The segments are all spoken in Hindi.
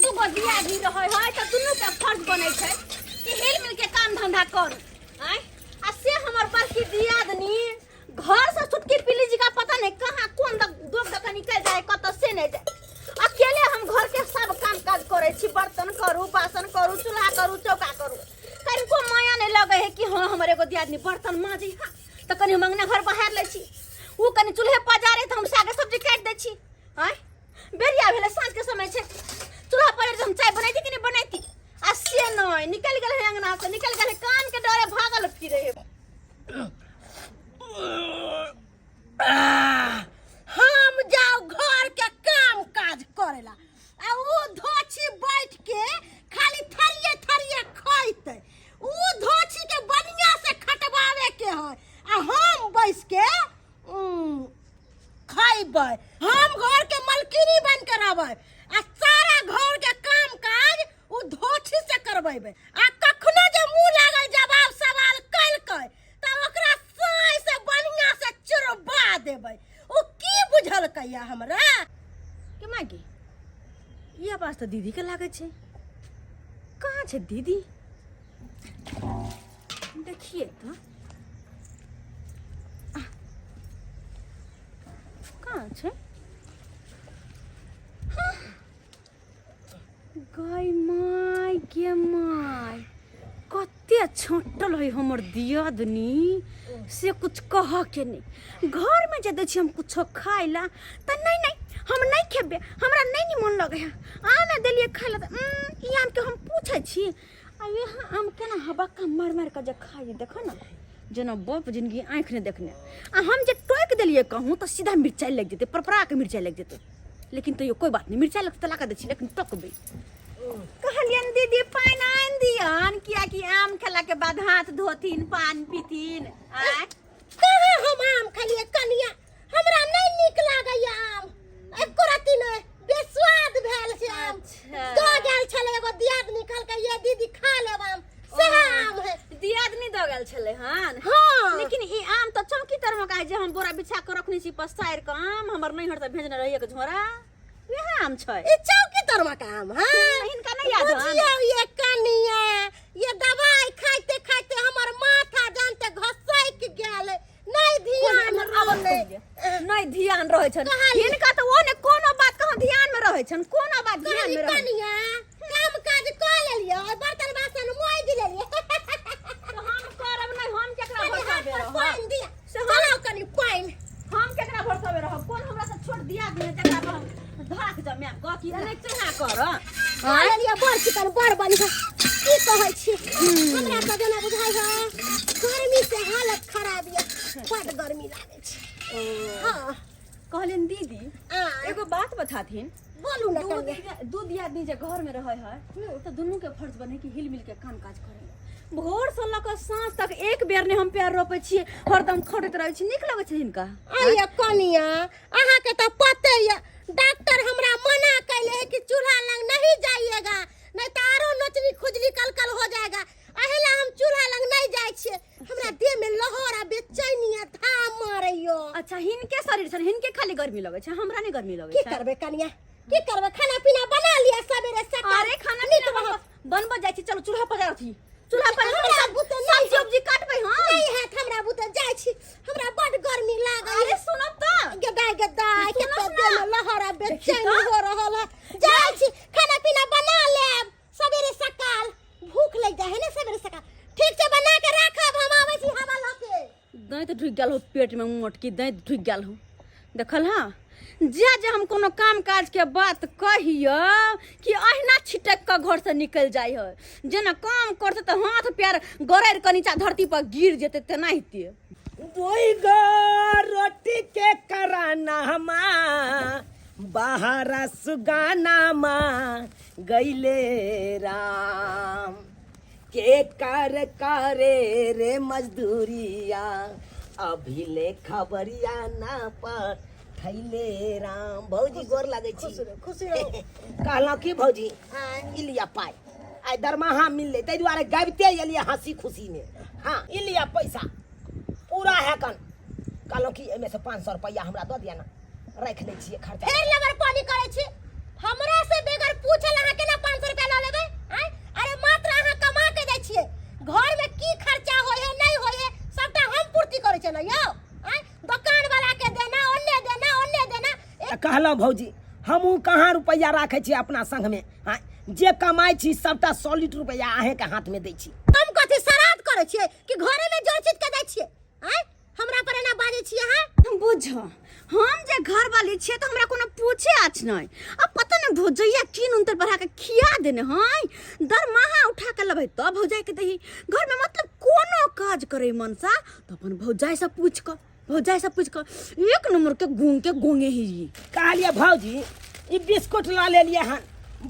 दूगो दियादी रहे है त दुनू के फर्ज बनै छै कि हिल मिल के काम धंधा करू हैं आ से हमर पास की दियादनी घर से छुटकी पिली जी का पता नहीं कहां कोन दो दका निकल जाए कत से नहीं जाए अकेले हम घर के सब काम काज करे छी बर्तन करू बासन करू चूल्हा करू चौका करू कनिको माया नहीं लगे है कि हां हमर एगो दियादनी बर्तन माजी हां त कनी मंगना घर बहार ले छी उ कनी चूल्हे पजारे त हम सागे सब्जी काट दे छी हैं बेरिया भेले साँझ के समय छे चूल्हा पर हम चाय बनाई कि नहीं बनाई आ से नहीं निकल गेल है अंगना से निकल गेल कान के डरे भागल फिरे है हम जाओ घर के काम काज करेला आ उ धोछी बैठ के खाली थरिये थरिये खइते उ धोछी के बनिया से खटवावे के है आ हम बैस के खइबै हम घर के मलकिनी बन के रहबै आ सारा घर के काम काज उ धोछी से करबेबै आ कखनो जे मुंह लागल जवाब सवाल कइलकै त ओकरा साई से बनिया से चुरबा देबै उ की बुझल कहिया हमरा के मागी ये बात तो दीदी के लागे छे कहाँ छे दीदी देखिए तो कहाँ छे गाय माय के माय कते छोटल है हमर दियादनी से कुछ कह के नहीं घर में जे दै छी हम कुछ खाइला त नहीं नहीं हम नहीं खेबे हमरा नहीं निमन लगे है आमे देलिए खाइला त ई आम के हम पूछै छी आ ये आम केना हवा का मार मार के जे खाइ देखो ना जना बाप जिंदगी आंख ने देखने आ हम जे टोक देलिए कहूं त सीधा मिर्चाई लग जेते परपरा के मिर्चाई लग जेते लेकिन तो कोई बात नहीं मिर्चाई लगता लगा दे छी लेकिन टकबे कहलियन दीदी पानी आन दियन किया कि आम खेला के बाद हाथ धोतीन पान पीतीन आ कहाँ हम आम खलिए कनिया हमरा नहीं निक लागैया आम एको राती नहीं बेस्वाद भेल छै आम दो गेल छले एगो दियाद निकल के ये दीदी खा लेब आम सेह आम है दियादनी दो गेल छले हन हां लेकिन ई आम तो चौकी तर में काहे जे हम बोरा बिछा के रखने छी पसार के आम हमर नहीं हट त भेजने रहिए के झोरा यह आम छै ई चौकी तर में का आम है इनका नहीं याद है ये कनिया ये दवाई खाइते खाइते हमर माथा जानते घसैक गेल नहीं ध्यान रहले नहीं ध्यान रहे छन इनका तो ओने कोनो बात कहां ध्यान में रहे छन कोनो बात ध्यान में रहे कनिया काम काज क लेलियो बर्तन बासन मोइ दिलेलिए तो हम करब नहीं हम केकरा भरोसा दे रहब पाइन दिया से चलो कनी पाइन हम केकरा भरोसा दे रहब कोन हमरा से छोड़ दिया दिए जकरा पर धाक जमे ग की नहीं चना कर लेलिए बड़ चिकन बड़ बनी की कहै छी हमरा त जना बुझाइ है गर्मी से हालत खराब ये बड़ गर्मी लागे छै हां कहलिन दीदी एगो बात बताथिन बोलू ना कनिया दू दियादनी जे घर में रहे है तो दोनों के फर्ज बने कि हिल मिल के काम काज करे भोर से लक सांझ तक एक बेर ने हम पैर रोपे छी हरदम खड़त रहे छी निक लगे छै हिनका आइया कनिया अहाँ के त पते ये डॉक्टर हमरा मना कैले कि चूल्हा लग नहीं जाइएगा नहीं तो आरो नचनी खुजली कलकल हो जाएगा अहेला हम चूल्हा लग नहीं जाय छे हमरा देह में लहर आ बेचैनी आ धा मारैयो अच्छा हिनके शरीर छन हिनके खाली गर्मी लगे छै हमरा नहीं गर्मी लगे की करबे कनिया की करबे खाना पीना बना लिया सवेरे से अरे खाना पीना बनब जाय छी चलो चूल्हा पर जाथी चूल्हा पर हमरा बुते नहीं सब्जी काटबै हां नहीं है हमरा बुते जाय छी हमरा बड गर्मी लागे अरे सुनब त गदाई गदाई के तो देह में लहर आ बेचैनी हो रहल है जाय छी खाना पीना बना लेब सवेरे सकाल भूख लग जाए है ना सवेरे सकाल ठीक से बना के रखब हम आवे छी हवा लके दांत ढुक गेल हो पेट में मोटकी दांत ढुक गेल हो देखल हां जे जे हम कोनो काम काज के बात कहियो कि अहिना छिटक के घर से निकल जाय है जेना काम करते त हाथ पैर गरैर के नीचा धरती पर गिर जेते तेनाहिते दोई गो रोटी के कराना बाहर सुगाना गईले राम के कर करे रे मजदूरिया अभी ले खबरिया ना पर थैले राम भौजी गोर लगे छी खुश रहो कहला की भौजी इलिया पाई आई दरमाहा मिलले तै दुआरे गाबिते एलिया हंसी खुशी में हां इलिया पैसा पूरा है कन कहलो की एमे से 500 रुपया हमरा द दिया ना रख ले छी खर्चा फेर लबर पानी करे छी हमरा से बेगर पूछल अहाँ केना भौजी हमहूँ कहाँ रुपैया राखै छी अपना संग में हाँ जे कमाई छी सबटा सॉलिड रुपैया अहें के हाथ में दै छी तुम कथी श्राद्ध करे छिए कि घरे में जोड़ चीज के दै छिए हैं हमरा पर एना बाजे छिए हैं बुझ हम जे घर वाली छे तो हमरा कोनो पूछे आछ नहीं अब पता नहीं भौजैया कीन उनतर बढ़ा के खिया देने हैं दरमाहा उठा के लबे तब भौजाई के दही घर में मतलब कोनो काज करे मनसा तो अपन भौजाई से पूछ कर एक नंबर के गोंगे ही कहलिए भौजी ई बिस्कुट ला ले लिए हन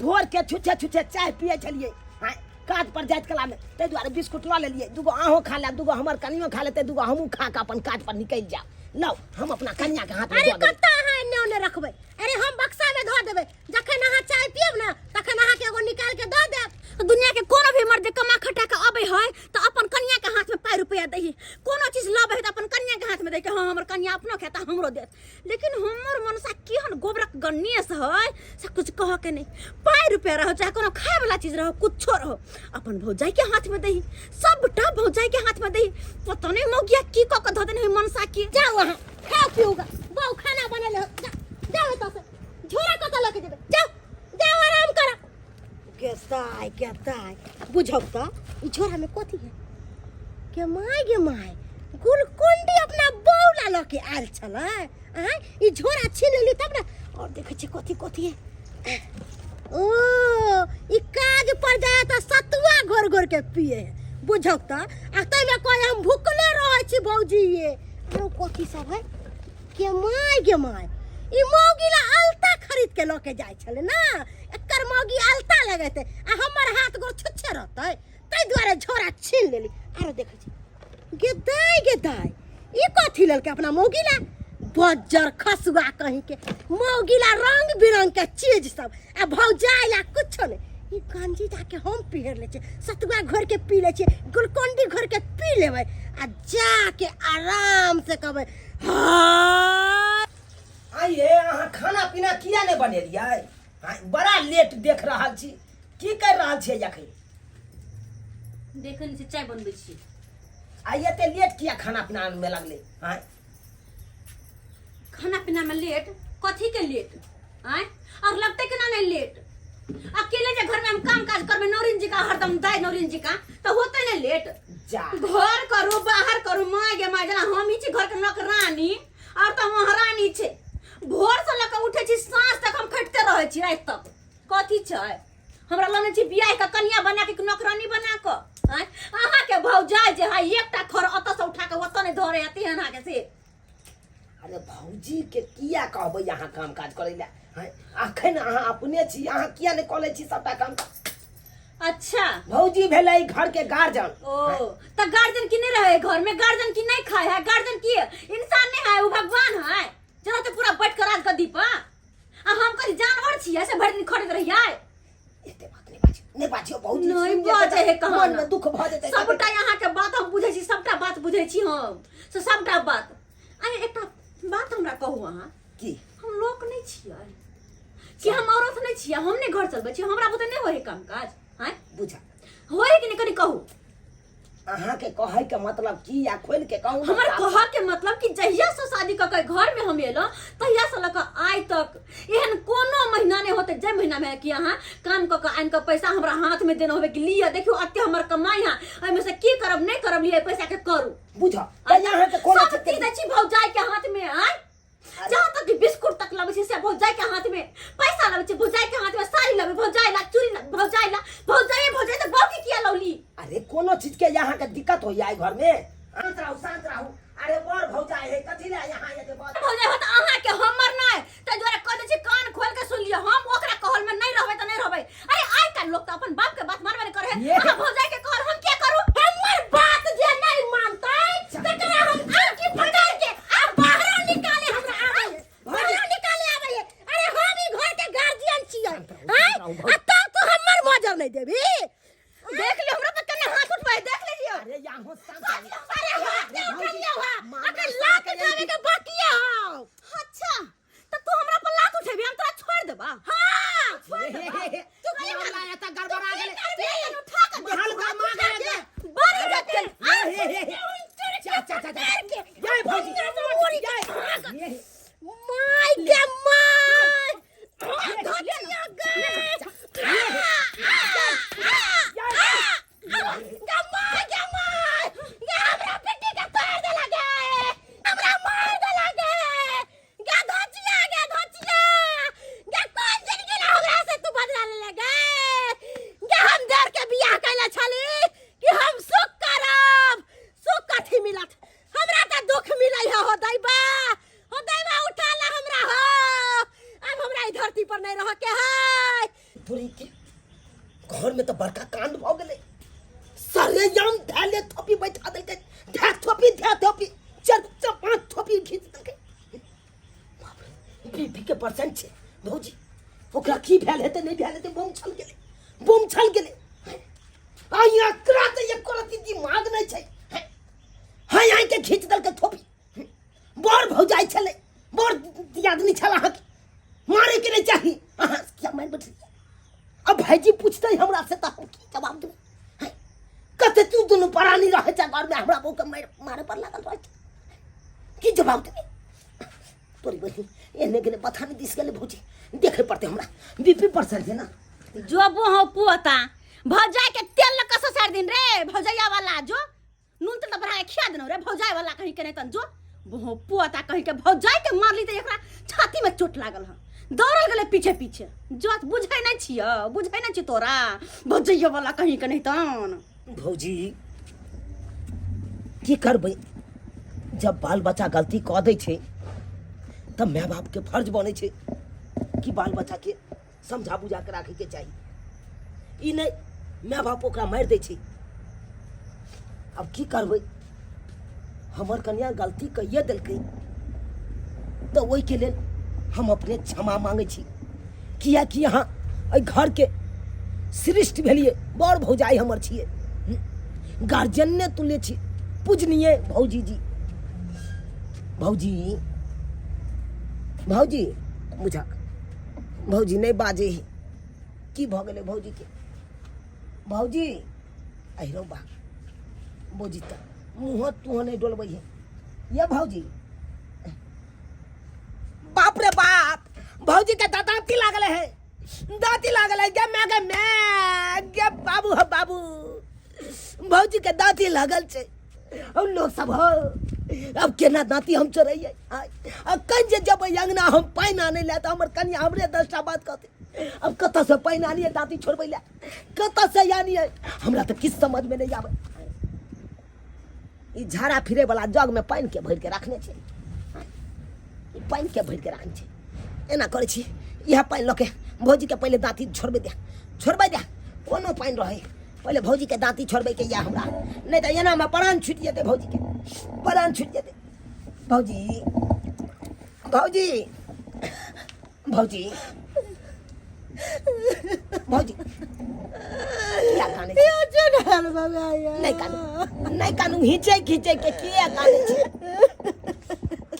भोर के छुछे छुछे चाय पिए छलिए हाँ काज पर जाइत कला में ते दुआरे बिस्कुट ला ले लिए दूगो अहों खा ले दूगो हमर कनियो खा लेते दूगो हमहूँ खा के अपन काज पर निकल जाओ लो हम अपना कन्या के हाथ में अरे दे देबै। कत्ता है एने ओने रखबै अरे हम बक्सा में धो देबै जखन अहाँ चाय पियब ना तखन अहाँ के एगो निकाल के दऽ देब दुनिया के कोनो भी मर्द कमा खटा के आबे है तो अपन कन्या के हाथ में पाई रुपया दही कोनो चीज लाबे है तो अपन कन्या के हाथ में दे के हाँ हमर कन्या अपनो खाता हमरो देत लेकिन हमर मनसा केहन गोबरक गन्नेस है से कुछ कह के नहीं पाई रुपया रहो चाहे कोनो खाए वाला चीज रहो कुछो रहो अपन भौजाई के हाथ में दही सबटा भौजाई के हाथ में दही पता नहीं मौगिया की क के धऽ देने है मनसा की जाओ वहाँ खाओ पियोगा बहु खाना बना ले जाओ एतऽ से झोरा कतऽ लऽ के जेबै जाओ आराम करा गेताय बुझब तऽ ई झोरा में कथी है गे माय गुलकुंडी अपना बौला लऽ के आयल छलै हैं ई झोरा छीन लेली तब ना और देखै छी कथी है ओ ई काज पर जाए तऽ सतुआ घोर के पिए बुझब तऽ आ तैमे कोइ हम भूखले रहै छी भौजी ये आरो कथी सब है गे माय ई मौगीला अलता खरीद के लऽ के जाइ छलै ना एकर मौगी अलता लगेतै आ हमर हाथ गोर छुच्छे रहतै तै दुआरे झोरा छीन लेली आरो देखै छी गेदाय ई कथी लेलकै अपना मौगीला बज्जर खसुआ कहीं के मौगीला रंग बिरंग के चीज सब आ भौजाइला कुछो नहीं ई गंजी जाके हम पीर ले छे सतुआ घोर के पी ले छे गुलकोंडी घोर के पी लेबै आ जाके आराम से कहबै हाँ आइए अहाँ खाना पीना किया नहीं बनेलिए हाँ बड़ा लेट देख रहल छी की कर रहल छियै अखन देखन से चाय बनबै छी आइए एते लेट किया खाना पीना में लगले हाँ खाना पीना में लेट कथी के लेट आय और लगते के ना नहीं लेट अकेले जे घर में हम काम काज करबे नौरिन जी का हरदम दाई नौरिन जी का तो होते नहीं लेट जा घर करू बाहर करू माय गे माय जना हम ही छी घर के नौकरानी और तो महारानी छे भोर से लके उठे छी सांझ तक हम खटते रहे छी रात तक कथी छै हमरा लने छी बियाह का कन्या बना के नौकरानी बना के आय अहाँ के भौजाई जे है एकटा खर अत से उठा के ओत नहीं धरे आती है ना के से अरे भौजी के किया कहबै यहाँ काम काज करे ला अखन अहाँ अपने छी अहाँ किया नहीं कॉलेज छी सबटा काम अच्छा भौजी भेलै घर के गार्जियन ओ तो गार्जियन की नहीं रहे घर में गार्जियन की नहीं खाए है गार्जियन की इंसान नहीं है वो भगवान है जना तो पूरा बैठ कर राज गद्दी पर आ हम कहीं जानवर छी ऐसे भर दिन खड़े रहिए एते बात नहीं बाजियो भौजी नहीं बाजे है कहां मन में दुख भ जेतै सबटा यहाँ के बात हम बुझे छी सबटा बात बुझे छी हम से सबटा बात अरे एकटा बात हमरा कहू अहाँ की हम लोक नहीं छियै कि हम औरत नहीं छियै हम नहीं घर चलबै छी हमरा बुते नहीं होय काम काज हैं बुझा होय कि नहीं कनी कहू अहाँ के कहै के मतलब की या खोल के कहू हमर कहा के मतलब कि जहिया से शादी क के घर में हम एलो तहिया से लक आइ तक एहन कोनो महीना नहीं होते जे महीना में कि अहाँ काम क के आन के पैसा हमरा हाथ में देना होबे कि लिया देखियो अत्ते हमर कमाई है एहि में से की करब नहीं करब लिया पैसा के करू बुझा यहाँ के कोनो सब चीज दै छी भौजाई के हाथ में आय जहाँ तक कि बिस्कुट तक लबे छी से भौजाई के हाथ में पैसा लबे छी भौजाई के हाथ में साड़ी लबे भौजाई ला चूड़ी भौजाई तो बाकी किया लौली अरे कोनो चीज के यहाँ के दिक्कत हो जाए घर में शांत रहू अरे बड़ भौजाई है कथी ला यहाँ ये बात भौजाई होत अहाँ के हमर नहीं त जोरे कह दे छी कान खोल के सुन लियो हम ओकरा कहल में नहीं रहबे त नहीं रहबे अरे आइ काल लोग त अपन बाप के बात मानबे नहीं करे है अहाँ भौजाई के कहल हम क्या करू हमर बात जे नहीं मानतै तकरा हम आंखी फटार के आ बाहर निकाले हमरा आबै बाहर निकाले आबै अरे हम ई घर के गार्जियन छियै हैं आ तो हमर मजर नहीं देबी देख ले हमरा त कने हाथ उठबाय देख लीजिए अरे यहाँ हो शांत अरे हाथ नहीं उठलियो हा अगर लात जावे के बाकी हो अच्छा त तू हमरा पर लात उठेबी हम तोरा छोड़ देबा हां तू कहीं लाया था गड़बड़ा गेले उठा के बहाल का मां गए बारी रखे जय भौजी माय के माय घर में तो बड़का कांड भ गेले सारे याम धाले थोपी बैठा देलके धा थोपी चार पांच थोपी खींच देलके बीपी के परसेंट छे भौजी ओकरा की भेल हेते नहीं भेल हेते बम छल गेले आइया कराते एक करती दिमाग नहीं छै हां आई के खींच देलके थोपी बड़ भौजाई छले बड़ आदमी छला हक मारे के नहीं चाहिए क्या मार बैठ अब भाईजी पूछते हमरा से त की जवाब दूं कते तू दोनों परानी रहे छ घर में हमरा बहू के मारे पर लागल रहे की जवाब दे तोरी बहन एने गेले पता नहीं दिस गेले भौजी देखे पड़ते हमरा बीपी परसेंट है ना जो हो पुअता भौजाई के तेल न कसो सार दिन रे भौजैया वाला जो नून तो बना के खिया देनो रे भौजाई वाला कहीं के नहीं तन जो वो पुअता कहीं के भौजाई के मारली त एकरा छाती में चोट लागल ह दौड़ल गेले पीछे जो बुझै नहीं छी तोरा भौजैया वाला कहीं के नहीं तन भौजी की करबै जब बाल बच्चा गलती क दै छै तब माय बाप के फर्ज बने छै कि बाल बच्चा के समझा बुझा के राखे के चाहिए ई नहीं माय बाप ओकरा मार दै छै अब की करबै हमर कन्या गलती कइए देलकै तो ओहि के लेल हम अपने क्षमा मांगे छी किया कि यहाँ एहि घर के श्रेष्ठ भेलिए बड़ भौजाई हमर छिए गार्जियन ने तुल्य छी पूजनीय भौजी जी भौजी बुझक भौजी नहीं बाजे ही की भ गेले भौजी के भौजी अहिरो बा भौजी त मुँह तुह नहीं डोलबै है ये भौजी बाप रे बाप भौजी के दांती लागल है गे बाबू हो बाबू भौजी के दांती लागल छै और लोग सब हो अब केना दांती हम चोरैये अब कहीं जे जब अंगना हम पानी आने ले तो हमर कन्या हमरे 10टा बात कहते अब कत से पानी आनिए दांती छोड़बै ले कत से आनिए हमरा तो किस समझ में नहीं आवे ई झाड़ा फिरे वाला जग में पानी के भर के रखने छै ई पानी के भर के रखने छै एना करे छी यह पानी लके भौजी के पहले दांती छोड़बै दे कोनो पानी रहे पहले भौजी के दांती छोड़बै के या हमरा नहीं तो एना में प्राण छूट जेते भौजी के प्राण छूट जेते भौजी क्या काने नहीं कानू खींचे के किया काने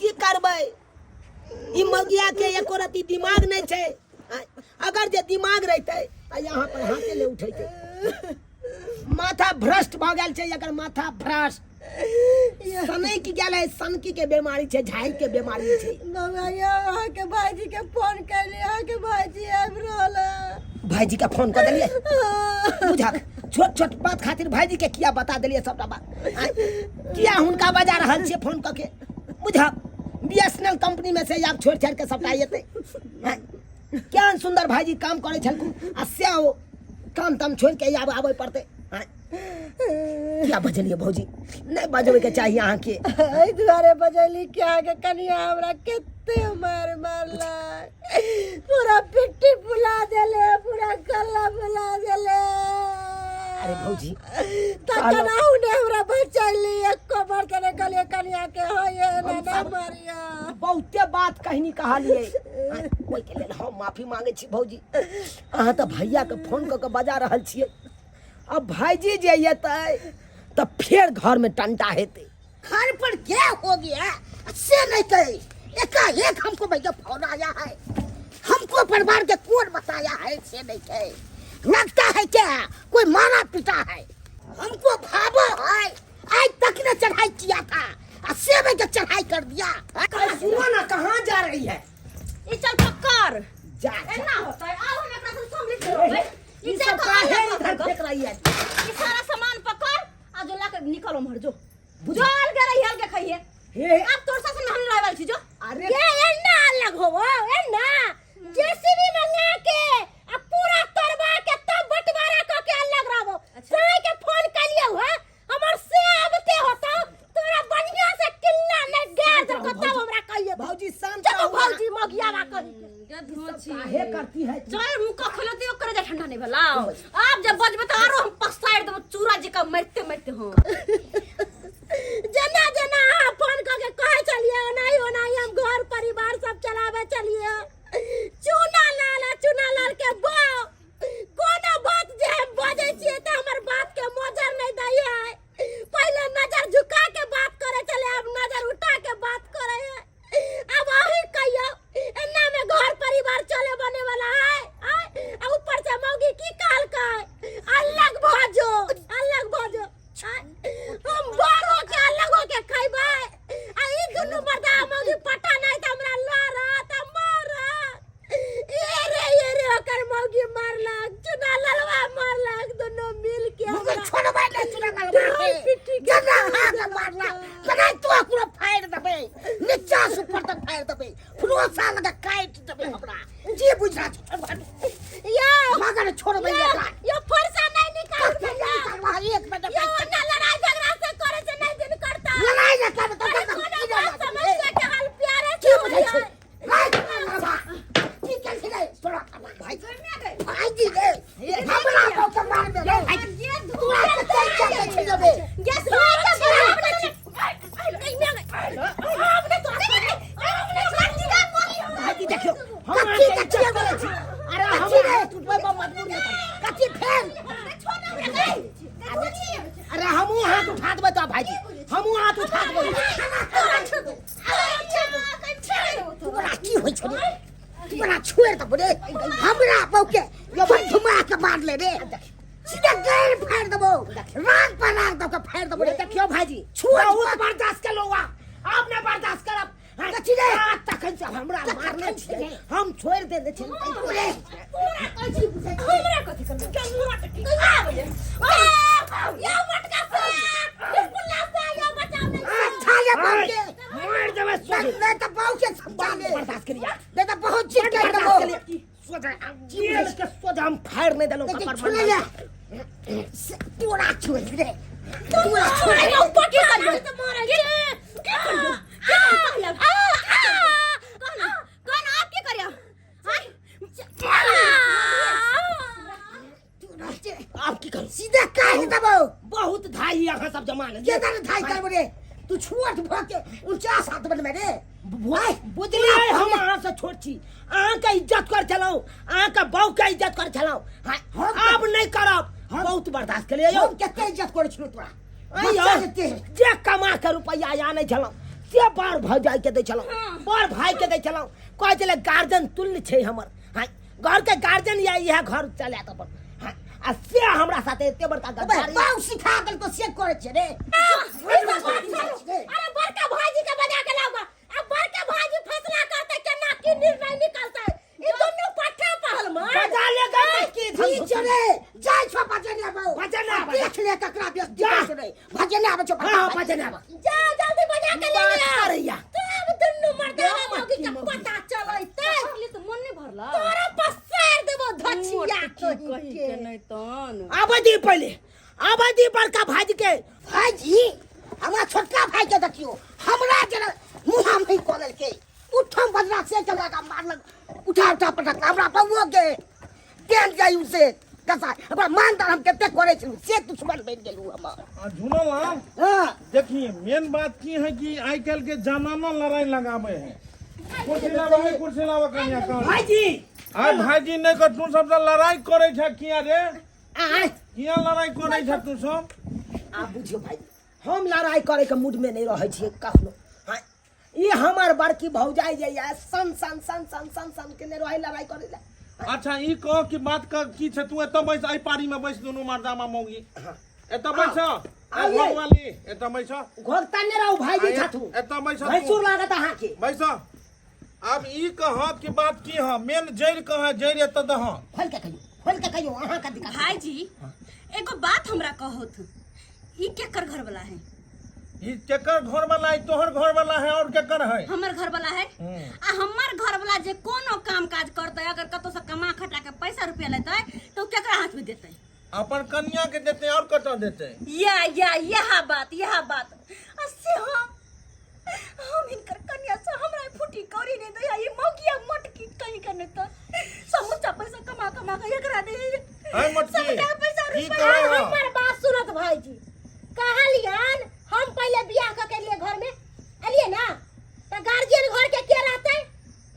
की करबै ई मगिया के एको रती दिमाग नहीं छै अगर जे दिमाग रहते यहाँ पर हाथे ले उठेते माथा भ्रष्ट भ गेल छै एकर माथा भ्रष्ट सनक गेल है सनकी के बीमारी छै झाई के बीमारी छै अहाँ के भाईजी के फोन कैली अहाँ के भाईजी आबि रहल भाईजी के फोन कर देलिए बुझा छोट बात खातिर भाईजी के किया बता देलिए सबटा बात किया हुनका बजा रहल छियै फोन क के बुझा बीएसएनएल कंपनी में से छोड़ के सबटा एते क्या सुंदर भाईजी काम करे छलखुन आ से काम ताम छोड़ के आबे पड़ते क्या बजलिए भौजी नहीं बजबे के चाहिए अहाँ के एहि दुआरे बजली क्या के कनिया हमरा केते मारला पूरा पिट्टी फुला देले पूरा गला फुला देले अरे भौजी तकनाहु ने हमरा बचैली एक कबर के ने कहलिए कनिया के हो ये ना मारिया बहुते बात कहनी कहलिए ओइ के लेल हम माफी मांगे छी भौजी अहाँ तो भैया के फोन क के बजा रहल छियै अब भाईजी जे येतै तो फिर घर में टंटा हेते घर पर क्या हो गया से नहीं कही एकाएक हमको भैया फोन आया है हमको परिवार के कौन बताया है से नहीं कहे लगता है क्या कोई मारा पिटा है हमको भावो है आज तक ने चढ़ाई किया था सेवे के चढ़ाई कर दिया सुनो ना कहाँ जा रही है ई चल पकड़ जा एना होता है आओ हम एकरा से सम्मिलित करो ई सब काहे इधर फेंक रही है ई सारा सामान पकड़ आ जो लाके निकलो मर जो बुझल के रही हल के खाइए हे अब तोर साथ हम रहल छी जो अरे ये एना अलग हो एना जेसीबी मंगा के अब पूरा तोड़वा के तब बंटवारा क के अलग रहबो साई के फोन कलियो है हमर से आबते होता तोरा बढ़िया से किल्ला ने गैर दर को तब हमरा कहिए भौजी शांत चलो भौजी मगियावा करी काहे करती है चल मुंह का खोलते ओकरे जा ठंडा नहीं भला आप जब बजबे तो आरो हम पछताड़ देब चूरा जी का मरते मरते हो जना जना फोन करके कहे चलिए ओनाई हम घर परिवार सब चलावे चलिए चूना लाल के बाप कोनो बात जे हम बजे छिए त हमर बात के मोजर नहीं दई है पहले नजर झुका के बात करे चले अब नजर उठा के बात करे है अब वही कहियो एना में घर परिवार चले बने वाला है अब ऊपर से मौगी की काल का अलग भोजो हम बारो के अलग हो के खइबे आ ई दुनु मर्दा मौगी पटा नहीं त हमरा लारा त मारा ये रे ओकर मौगी मारलक चुना ललवा मारलक दोनों मिल के मगर छोड़ बैठे चुना ललवा जना हाथ मारला कनै तो पूरा फाड़ दबे नीचा से ऊपर तक फाड़ दबे फुलवा सा लगा काट दबे हमरा जी बुझा यो मगर छोड़ बैठे यो फरसा नहीं निकाल एक मिनट यो ना लड़ाई झगड़ा से करे से नहीं दिन करता लड़ाई ना कर तो समझ के हाल प्यारे से बुझाई ठीक है ठीक है थोड़ा भाई जी दे हमरा को तो मार दे ये तू चल चल दबे ये सोच के हमने तो भाई देखियो हम कच्ची बोले छी अरे हम तू मजबूर नहीं कर कच्ची फैन अरे हमू हाथ उठा देबे तो भाई हमू हाथ उठा देबे तू बड़ा की होई छोड़ी तू बड़ा छुएर त बोले हमरा पौके यो भाई घुमा के मार ले रे सीधा गैर फाड़ देबो राग पर राग दो के फाड़ देबो देखियो भाईजी छुआ बहुत बर्दाश्त कर लोवा आपने बर्दाश्त करब कच्ची रे तक हमरा मारने छी हम छोड़ दे दे छी बोले पूरा कच्ची बुझे हमरा कथि कर पूरा कच्ची या मटका से स्कूल से या बचाव नहीं अच्छा ये पौके मार देबे सोच ले त पौके संभाले बर्दाश्त करिया दे त बहुत चिट कर देबो सोचा जेल के सोचा हम फाड़ नहीं देलो कपर मार पूरा छोड़ दे पूरा छोड़ अरे ऊपर की कर तो मारे क्या कर कौन आप क्या कर आप की कर सीधा काहे दबो बहुत धाई यहाँ सब जमा ले केदार धाई कर बरे तू छुआट भाके 49 हाथ बन में रे भाई बुझली हम यहाँ से छोड़ छी आं का इज्जत कर चलाओ आं का बाऊ का इज्जत कर चलाओ अब नहीं करब बहुत बर्दाश्त कर लियो हम केते इज्जत कर छिलो तोरा जे कमा के रुपया या नहीं चलाओ से बार भौजाई के दे चलाओ बार भाई के दे चलाओ कह चले गार्जियन तुल्य छे हमर हां घर के गार्जियन या यह घर चले त पर आ से हमरा साथे एते बड़का गद्दारी बाऊ सिखा दल को से करे छे रे अरे बड़का भाईजी के बजा के लाओगा अब बड़का भाईजी फैसला करते केना की निर्णय निकलता है ई दोनों पट्टा पहल में बजा लेगा की धम चले जाय छो बजने बाऊ बजने देख ले ककरा बेस दिस रे बजने आबे छो हां बजने आबे जा जल्दी बजा के ले अरे या तब दुन्नु मर्दा मौगी के पता चलै ते इसलिए तो मन नहीं भरला तोरा पसेर देबो धछिया कही के नहीं तन आबादी पहले आबादी बड़का भाई के भाईजी हमरा छोटका भाई के देखियो हमरा जरा मुंह में कोलल के उठम बदला से चला का मारलक उठा उठा पटक हमरा बउओ के देन जाई उसे कसा हमरा मानदार हम केते करे छी से दुश्मन बन गेलु हम झूला लाल हां देखिए मेन बात की है कि आई कल के जमाना लड़ाई लगावे है कुर्सी लावा कन्या का भाईजी आई भाईजी ने को तू सब लड़ाई करे छ किया रे आ किया लड़ाई करे छ तू सब आ बुझियो भाई हम लड़ाई करे के मूड में नहीं रहै छी कखनो हां ये हमर बड़की भौजाई जे या सन के ने रहै लड़ाई करे ला अच्छा ई कह की बात का की छ तू एत बैस आई पारी में बैस दोनों मर्दामा मौगी एत बैस आ घर वाली एत बैस घोरता ने रहू भाईजी छाथू एत बैस भैंसुर लागत अहाँ के बैस अब ई कह की बात की है मेन जड़ कह जड़ एत दह खोल के कहियो अहाँ का दिक्कत भाईजी एगो बात हमरा कहत ई केकर घर वाला है ई केकर घर वाला है तोहर घर वाला है और केकर है हमर घर वाला है आ हमर घर वाला जे कोनो काम काज करते अगर कतो से कमा खटा के पैसा रुपया लेते तो केकरा हाथ में देते अपन कन्या के देते और कटा देते यह बात अस्से हम इनकर कन्या से हमरा फुटी कौड़ी नहीं दे ये मौगिया मटकी कहीं करने तो समूचा पैसा कमा के एकरा दे है मटकी सबका पैसा की रुपया कहे हो हमर बात सुनत भाईजी कहलियन हम पहले बियाह क के लिए घर में अलिए ना त गार्जियन घर के के रहते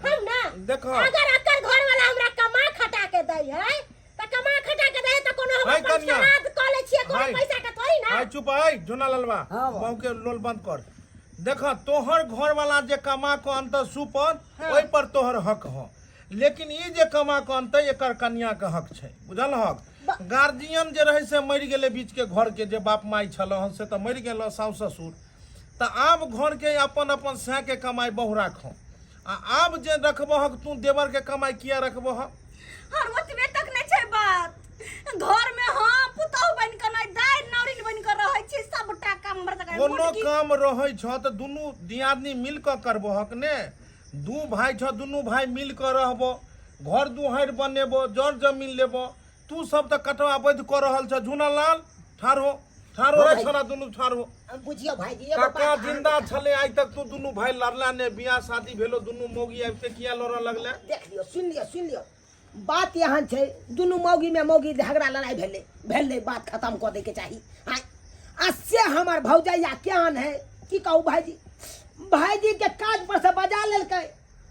हम ना देखो अगर अकर घर वाला हमरा कमा खटा के दई है त कमा खटा के दई त कोनो हम हाय कन्या। पंचनाद क ले छिए कोनो हाय। पैसा के थोड़ी ना हाय चुप है झुना ललवा हाँ। बहु के लोल बंद कर देख तोहर घर वाला जे कमा के अंत सुपर हाँ। ओइ पर तोहर हक हो लेकिन ई जे कमा के अंत एकर कन्या के हक छै बुझल हक गार्जियन जे रहे से मरि गेले बीच के घर के जे बाप माई छल से तो मरि गेल साउस ससुर त आब घर के अपन अपन सह के कमाई बहु राखो आ आब जे रखबहक तू देवर के कमाई किया रखबहक और ओतबे तक नहीं छै बात घर में हम पुतौ बन के नहीं दाई नौरिन बन के रहै छी सबटा काम हमर तक कोनो काम रहै छ त दुनू दियादनी मिल क करबहक ने दू भाई छ दुनू भाई मिल क रहबो घर दुहार बनेबो जड़ जमीन लेबो तू सब त कटवा बैध क रहल छ झुनालाल ठारो ठारो हाँ रे भाई। छोरा दुनू ठारो बुझियो भाईजी एगो काका बात जिंदा छले आज तक तू दुनू भाई लड़ला ने बियाह शादी भेलो दुनू मौगी आबिते किया लड़ लगले देख लियो सुन लियो बात यहाँ छै दुनू मौगी में मौगी झगड़ा लड़ाई भेले बात खत्म कर दे के चाही हाँ अससे हमर भौजैया ज्ञान है की कहू भाईजी के काज पर से बजा लेलकै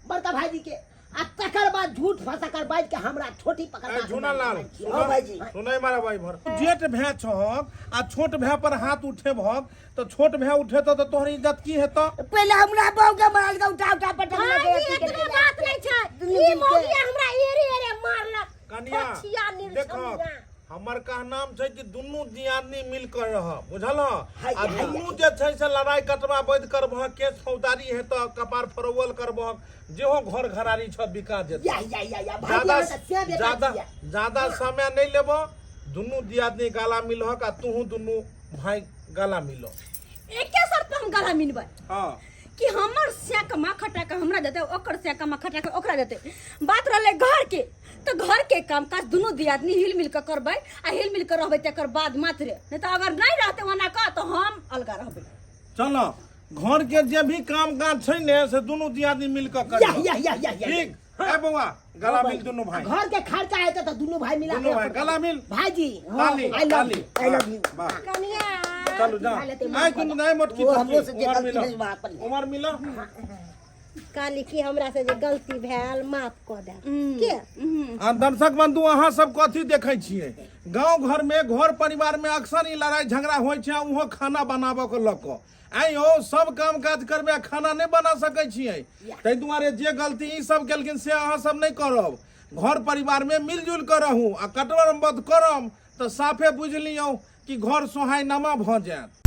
बड़का भाईजी के आ तकर बाद झूठ फसकर बाज के हमरा छोटी पकड़ झुनालाल हाँ भाईजी सुनै मारा भाई भर जेठ भै छहक आ छोट भै पर हाथ उठेबहक तो छोट भै उठेतो तो तोहर इज्जत की हेतो पहले हमरा बहू के मारल के उठा पटक भाईजी इतना बात नहीं छै ई मौगिया हमरा एरे मारलक कन्या छिया देखो हमर कहनाम छै कि दुनू दियादनी मिल कर रह बुझल हाय, आ हाय, दुनू जे छै से लड़ाई कटवा बैध करबह केस फौजदारी हेत कपार फरवल करबह जेहो घर घरारी छ बिका जेत या ज्यादा भाईजी ज्यादा ज्यादा समय नहीं लेबो दुनू दियादनी गाला मिलहक आ तूहू दुनू भाई गाला मिलो एके शर्त पर हम गला मिलबै हां कि हमर से कमा खटा के हमरा देते ओकर से कमा खटा के ओकरा देते बात रहले घर के तो घर के काम काज दुनू दियादनी हिल मिल के करबै आ हिल मिल के रहबै तकर बाद मात्र नहीं तो अगर नहीं रहते वना का तो हम अलगा रहबै चलो घर के जे भी काम काज छै ने से दुनू दियादनी मिल के या कर ठीक ए बउआ गला मिल दुनू भाई घर के खर्चा है तो दोनों भाई मिला दुनू भाई गला मिल भाईजी ताली, आई लव ताली। यू वाह। कन्या चलो जा आई तुम नहीं मोटकी वो हमरो से जे उमर गलती मिलो है बात पर उमर मिलो काली की हमरा से जे गलती भेल माफ क दे के आ दर्शक बंधु अहाँ सब कथी देखै छियै गांव घर में घर परिवार में अक्सर ई लड़ाई झगड़ा होइ छै उहो खाना बनाबऽ के लऽ कऽ आई हो सब काम काज करबे खाना नहीं बना सकै छियै ताहि दुआरे जे गलती ई सब केलखिन से अहाँ सब नहीं करब घर परिवार में मिलजुल कर रहू आ कटवर मत करम तो साफे बुझ लियौ कि घर सोहाय नमा भऽ जायत